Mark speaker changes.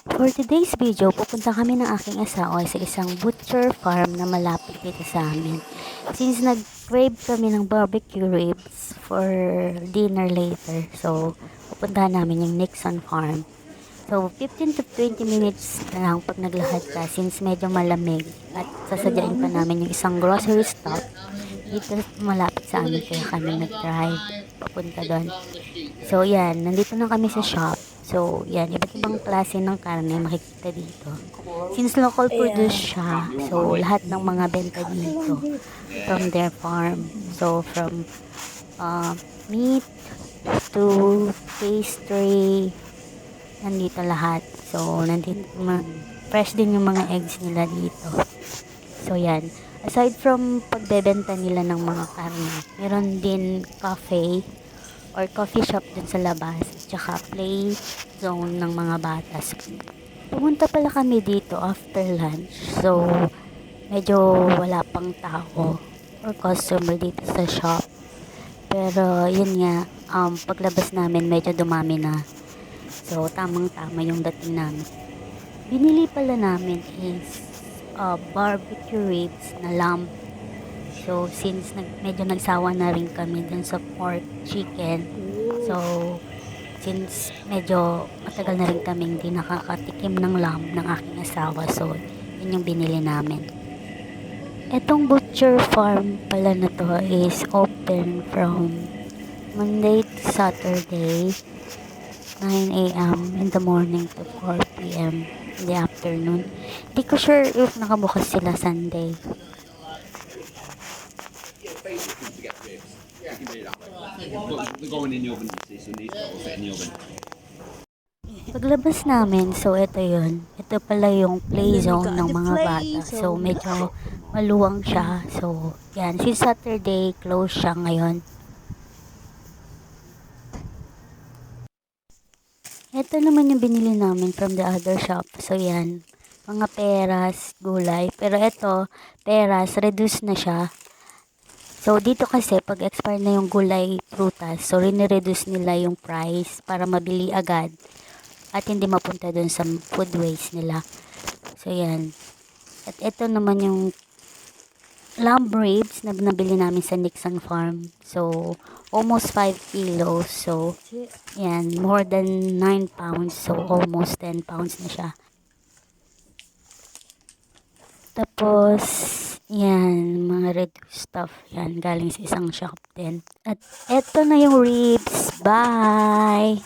Speaker 1: For today's video, pupunta kami ng aking asawa sa isang butcher farm na malapit dito sa amin. Since nag-crave kami ng barbecue ribs for dinner later, so pupuntahan namin yung Nixon Farm. So 15 to 20 minutes na lang pag naglakad ka since medyo malamig at sasadyain pa namin yung isang grocery stop dito malapit sa amin kaya kami nag-drive papunta doon. So yan, nandito na kami sa shop. So yan, iba't ibang klase ng karne makikita dito. Since local produce siya, so lahat ng mga benta dito from their farm. So from meat to pastry, nandito lahat. So nandito fresh din yung mga eggs nila dito. So yan, aside from pagbebenta nila ng mga karne, meron din cafe or coffee shop dun sa labas, tsaka play zone ng mga bata. Pumunta pala kami dito after lunch, so medyo wala pang tao or customer dito sa shop. Pero yun nga, paglabas namin medyo dumami na. So tamang tama yung dating namin. Binili pala namin is barbecue ribs na lamb. So since medyo nagsawa na rin kami dun sa pork chicken, so since medyo matagal na rin kami hindi nakakatikim ng lamb ng aking asawa, so yun yung binili namin. Etong butcher farm pala na to is open from Monday to Saturday, 9 a.m. in the morning to 4 p.m. in the afternoon. Hindi ko sure if nakabukas sila Sunday.
Speaker 2: They're going in the oven, you see, so these will fit in the oven.
Speaker 1: Paglabas namin, so ito yun. Ito pala yung play zone ng mga bata. So medyo maluwang siya. So yan, si Saturday close siya ngayon. Ito naman yung binili namin from the other shop. So yan, mga peras, gulay. Pero ito, peras, reduce na siya. So dito kasi pag expire na yung gulay prutas, so rini-reduce nila yung price para mabili agad at hindi mapunta dun sa food waste nila. So yan. At ito naman yung lamb ribs na nabili namin sa Nixon Farm. So almost 5 kilos. So yan, more than 9 pounds. So almost 10 pounds na siya. Tapos yan, mga reduced stuff. Yan, galing sa isang shop din. At eto na yung ribs. Bye!